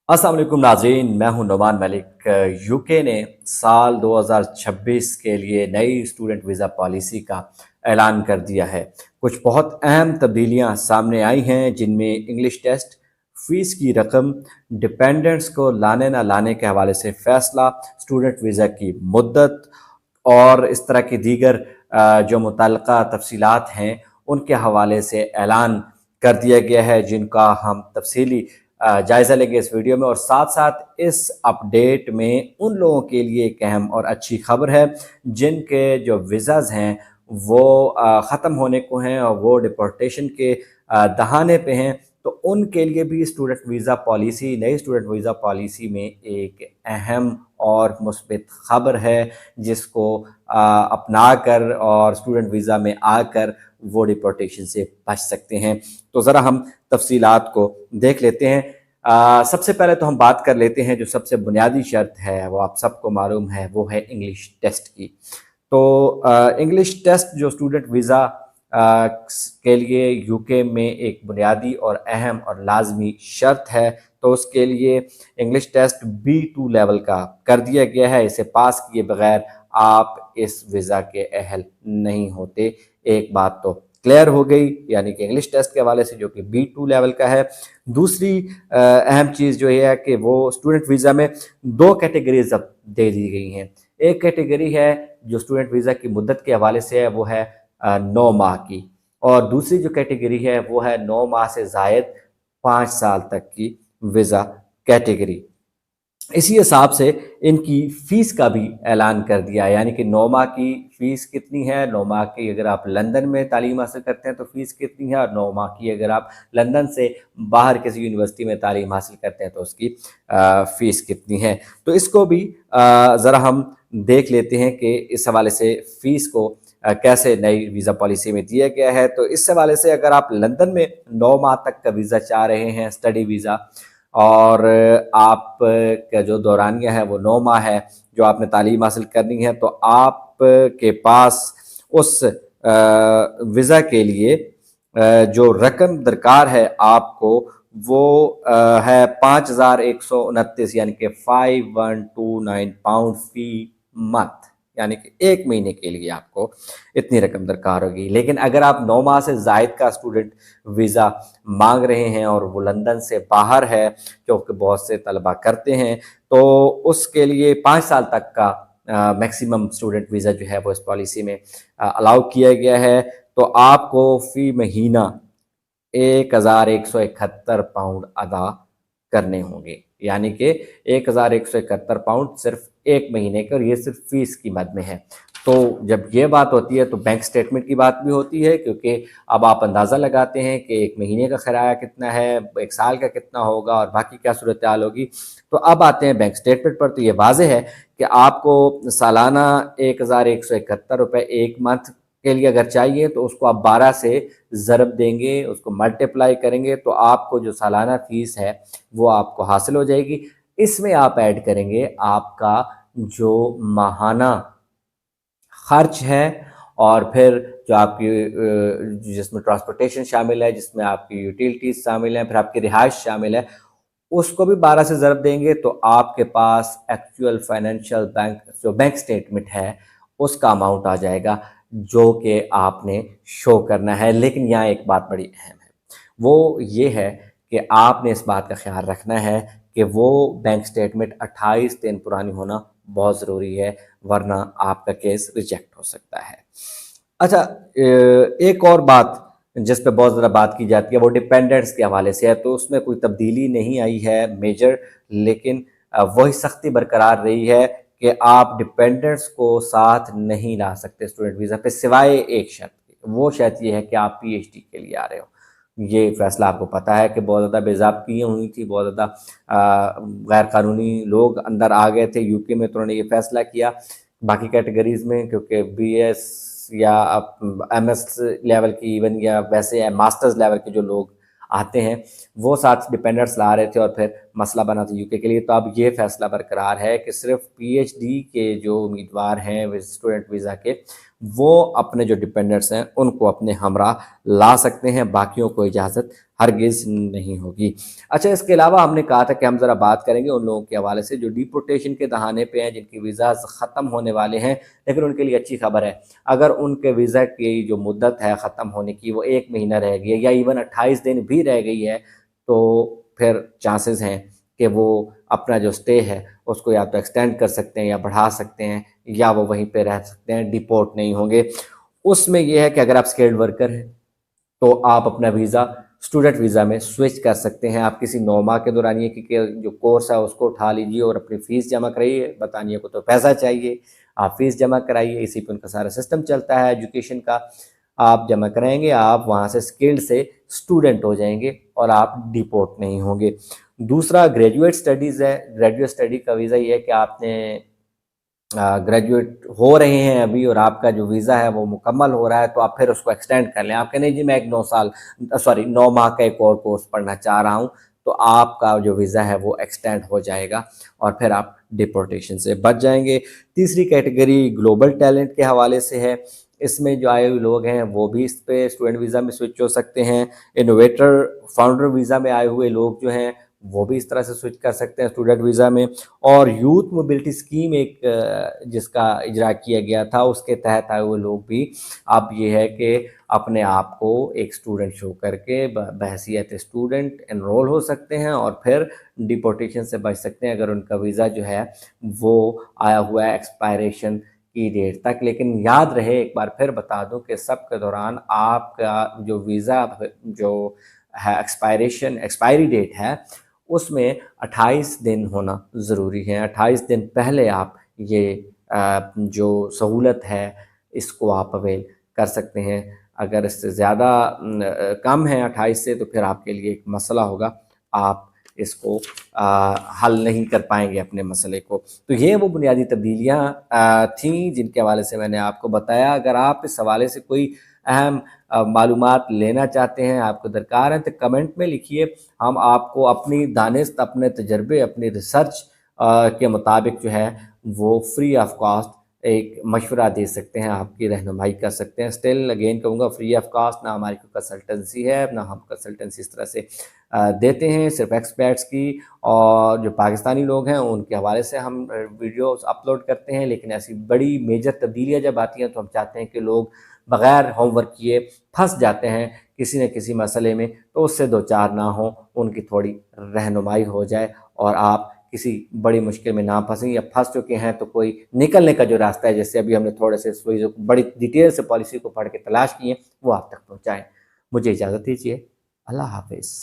अस्सलाम वालेकुम नाज़रीन, मैं हूं नुमान मलिक। यूके ने साल 2026 के लिए नई स्टूडेंट वीज़ा पॉलिसी का ऐलान कर दिया है। कुछ बहुत अहम तब्दीलियां सामने आई हैं, जिनमें इंग्लिश टेस्ट, फ़ीस की रकम, डिपेंडेंट्स को लाने ना लाने के हवाले से फ़ैसला, स्टूडेंट वीज़ा की मुद्दत और इस तरह की दीगर जो मुतल्लका तफसीलात हैं उनके हवाले से ऐलान कर दिया गया है, जिनका हम तफसीली जायज़ा लेंगे इस वीडियो में। और साथ साथ इस अपडेट में उन लोगों के लिए एक अहम और अच्छी खबर है जिनके जो वीज़ाज़ हैं वो ख़त्म होने को हैं और वो डिपोर्टेशन के दहाने पे हैं। तो उनके लिए भी स्टूडेंट वीज़ा पॉलिसी, नई स्टूडेंट वीज़ा पॉलिसी में एक अहम और मुस्बित खबर है, जिसको अपना कर और स्टूडेंट वीज़ा में आकर वो डिपोर्टेशन से बच सकते हैं। तो ज़रा हम तफसीलात को देख लेते हैं। सबसे पहले तो हम बात कर लेते हैं जो सबसे बुनियादी शर्त है, वो आप सबको मालूम है, वो है इंग्लिश टेस्ट की। तो इंग्लिश टेस्ट जो स्टूडेंट वीज़ा के लिए यूके में एक बुनियादी और अहम और लाजमी शर्त है, तो उसके लिए इंग्लिश टेस्ट B2 लेवल का कर दिया गया है। इसे पास किए बगैर आप इस वीज़ा के अहल नहीं होते। एक बात तो क्लियर हो गई, यानी कि इंग्लिश टेस्ट के हवाले से जो कि B2 लेवल का है। दूसरी अहम चीज़ जो ये है कि वो स्टूडेंट वीज़ा में दो कैटेगरीज अब दे दी गई हैं। एक कैटेगरी है जो स्टूडेंट वीज़ा की मुद्दत के हवाले से है, वो है 9 माह की, और दूसरी जो कैटेगरी है वो है 9 माह से ज़ायद 5 साल तक की वीज़ा कैटेगरी। इसी हिसाब से इनकी फ़ीस का भी ऐलान कर दिया है, यानी कि 9 माह की फ़ीस कितनी है, 9 माह की अगर आप लंदन में तालीम हासिल करते हैं तो फ़ीस कितनी है, और 9 माह की अगर आप लंदन से बाहर किसी यूनिवर्सिटी में तालीम हासिल करते हैं तो उसकी फ़ीस कितनी है। तो इसको भी ज़रा हम देख लेते हैं कि इस हवाले से फ़ीस को कैसे नई वीज़ा पॉलिसी में दिया गया है। तो इस हवाले से अगर आप लंदन में 9 माह तक का वीज़ा चाह रहे हैं, स्टडी वीज़ा, और आप का जो दौरानिया है वो 9 माह है, जो आपने तालीम हासिल करनी है, तो आप के पास उस वीज़ा के लिए जो रकम दरकार है आपको, वो है 5,129, यानी कि 5129 पाउंड फ़ी मंथ, यानी कि एक महीने के लिए आपको इतनी रकम दरकार होगी। लेकिन अगर आप 9 माह से ज़ायद का स्टूडेंट वीज़ा मांग रहे हैं और वो लंदन से बाहर है, क्योंकि बहुत से तलबा करते हैं, तो उसके लिए 5 साल तक का मैक्सिमम स्टूडेंट वीज़ा जो है वो इस पॉलिसी में अलाउ किया गया है। तो आपको फ़ी महीना 1,171 पाउंड अदा करने होंगे, यानी कि 1,171 पाउंड सिर्फ एक महीने के, और ये सिर्फ फ़ीस की मद में है। तो जब ये बात होती है तो बैंक स्टेटमेंट की बात भी होती है, क्योंकि अब आप अंदाज़ा लगाते हैं कि एक महीने का किराया कितना है, एक साल का कितना होगा और बाकी क्या सूरत हाल होगी। तो अब आते हैं बैंक स्टेटमेंट पर। तो ये वाज़ेह है कि आपको सालाना 1,171 रुपये एक मंथ के लिए अगर चाहिए, तो उसको आप 12 से ज़रब देंगे, उसको मल्टीप्लाई करेंगे, तो आपको जो सालाना फ़ीस है वो आपको हासिल हो जाएगी। इसमें आप ऐड करेंगे आपका जो माहाना खर्च है, और फिर जो आपकी जिसमें ट्रांसपोर्टेशन शामिल है, जिसमें आपकी यूटिलिटीज़ शामिल हैं, फिर आपकी रिहाइश शामिल है, उसको भी 12 से ज़रब देंगे, तो आपके पास एक्चुअल फाइनेंशियल बैंक जो बैंक स्टेटमेंट है उसका अमाउंट आ जाएगा, जो कि आपने शो करना है। लेकिन यहाँ एक बात बड़ी अहम है, वो ये है कि आपने इस बात का ख्याल रखना है कि वो बैंक स्टेटमेंट 28 दिन पुरानी होना बहुत ज़रूरी है, वरना आपका केस रिजेक्ट हो सकता है। अच्छा, एक और बात जिस पे बहुत ज़्यादा बात की जाती है वो डिपेंडेंट्स के हवाले से है। तो उसमें कोई तब्दीली नहीं आई है मेजर, लेकिन वही सख्ती बरकरार रही है कि आप डिपेंडेंट्स को साथ नहीं ला सकते स्टूडेंट वीज़ा पे, सिवाय एक शर्त के। वो शर्त ये है कि आप PhD के लिए आ रहे हो। ये फ़ैसला आपको पता है कि बहुत ज़्यादा बेज़ाब्तियाँ हुई थी, बहुत ज़्यादा गैर कानूनी लोग अंदर आ गए थे यूके में, तो उन्होंने ये फ़ैसला किया। बाकी कैटेगरीज़ में क्योंकि BS या आप MS लेवल की, इवन या वैसे मास्टर्स लेवल के जो लोग आते हैं, वो साथ डिपेंडेंट्स ला रहे थे, और फिर مسئلہ بنا تھا یوکے کے لیے، تو اب یہ فیصلہ برقرار ہے کہ صرف پی ایچ ڈی کے جو امیدوار ہیں اسٹوڈنٹ ویزا کے، وہ اپنے جو ڈپینڈنٹس ہیں ان کو اپنے ہمراہ لا سکتے ہیں، باقیوں کو اجازت ہرگز نہیں ہوگی۔ اچھا، اس کے علاوہ ہم نے کہا تھا کہ ہم ذرا بات کریں گے ان لوگوں کے حوالے سے جو ڈیپورٹیشن کے دہانے پہ ہیں، جن کی ویزاز ختم ہونے والے ہیں، لیکن ان کے لیے اچھی خبر ہے، اگر ان کے ویزا کی جو مدت ہے ختم ہونے کی وہ 1 مہینہ رہ گئی ہے یا ایون 28 دن بھی رہ گئی ہے، تو پھر چانسز ہیں کہ وہ اپنا جو سٹے ہے اس کو یا تو ایکسٹینڈ کر سکتے ہیں یا بڑھا سکتے ہیں، یا وہ وہیں پہ رہ سکتے ہیں، ڈیپورٹ نہیں ہوں گے۔ اس میں یہ ہے کہ اگر آپ اسکلڈ ورکر ہیں تو آپ اپنا ویزا اسٹوڈنٹ ویزا میں سوئچ کر سکتے ہیں۔ آپ کسی 9 ماہ کے دوران یہ کہ جو کورس ہے اس کو اٹھا لیجیے اور اپنی فیس جمع کرائیے، برطانیہ کو تو پیسہ چاہیے، آپ فیس جمع کرائیے، اسی پہ ان کا سارا سسٹم چلتا ہے ایجوکیشن کا، آپ جمع کرائیں گے، آپ وہاں سے اسکلڈ سے اسٹوڈنٹ ہو جائیں گے اور آپ ڈیپورٹ نہیں ہوں گے۔ دوسرا گریجویٹ اسٹڈیز ہے، گریجویٹ اسٹڈی کا ویزا یہ ہے کہ آپ نے گریجویٹ ہو رہے ہیں ابھی اور آپ کا جو ویزا ہے وہ مکمل ہو رہا ہے، تو آپ پھر اس کو ایکسٹینڈ کر لیں۔ آپ کہیں نہیں جی میں ایک 9 ماہ کا ایک اور کورس پڑھنا چاہ رہا ہوں، تو آپ کا جو ویزا ہے وہ ایکسٹینڈ ہو جائے گا اور پھر آپ ڈیپورٹیشن سے بچ جائیں گے۔ تیسری کیٹیگری گلوبل ٹیلنٹ کے حوالے سے ہے، اس میں جو آئے ہوئے لوگ ہیں وہ بھی اس پہ اسٹوڈنٹ ویزا میں سوئچ ہو سکتے ہیں۔ انوویٹر فاؤنڈر ویزا میں آئے ہوئے لوگ جو ہیں وہ بھی اس طرح سے سوئچ کر سکتے ہیں اسٹوڈنٹ ویزا میں۔ اور یوتھ موبلٹی اسکیم ایک جس کا اجرا کیا گیا تھا، اس کے تحت آئے ہوئے لوگ بھی اب یہ ہے کہ اپنے آپ کو ایک اسٹوڈنٹ شو کر کے بحیثیت اسٹوڈنٹ انرول ہو سکتے ہیں اور پھر ڈیپورٹیشن سے بچ سکتے ہیں اگر ان کا ویزا جو ہے وہ آیا ہوا ہے ایکسپائریشن کی ڈیٹ تک۔ لیکن یاد رہے، ایک بار پھر بتا دوں کہ سب کے دوران آپ کا جو ویزا جو ہے ایکسپائری ڈیٹ ہے اس میں 28 دن ہونا ضروری ہے۔ 28 دن پہلے آپ یہ جو سہولت ہے اس کو آپ اویل کر سکتے ہیں۔ اگر اس سے زیادہ کم ہے 28 سے تو پھر آپ کے لیے ایک مسئلہ ہوگا، آپ اس کو حل نہیں کر پائیں گے اپنے مسئلے کو۔ تو یہ وہ بنیادی تبدیلیاں تھیں جن کے حوالے سے میں نے آپ کو بتایا۔ اگر آپ اس حوالے سے کوئی اہم معلومات لینا چاہتے ہیں، آپ کو درکار ہیں، تو کمنٹ میں لکھیے، ہم آپ کو اپنی دانست، اپنے تجربے، اپنی ریسرچ کے مطابق جو ہے وہ فری آف کاسٹ ایک مشورہ دے سکتے ہیں، آپ کی رہنمائی کر سکتے ہیں۔ اسٹل اگین کہوں گا فری آف کاسٹ، نہ ہماری کوئی کنسلٹنسی ہے، نہ ہم کنسلٹنسی اس طرح سے دیتے ہیں، صرف ایکسپرٹس کی اور جو پاکستانی لوگ ہیں ان کے حوالے سے ہم ویڈیوز اپلوڈ کرتے ہیں۔ لیکن ایسی بڑی میجر تبدیلیاں جب آتی ہیں تو ہم چاہتے ہیں کہ لوگ بغیر ہوم ورک کیے پھنس جاتے ہیں کسی نہ کسی مسئلے میں، تو اس سے دو چار نہ ہوں، ان کی تھوڑی رہنمائی ہو جائے اور آپ کسی بڑی مشکل میں نہ پھنسیں، یا پھنس چکے ہیں تو کوئی نکلنے کا جو راستہ ہے، جیسے ابھی ہم نے تھوڑے سے بڑی ڈیٹیل سے پالیسی کو پڑھ کے تلاش کیے، وہ آپ تک پہنچائیں۔ مجھے اجازت دیجیے، اللہ حافظ۔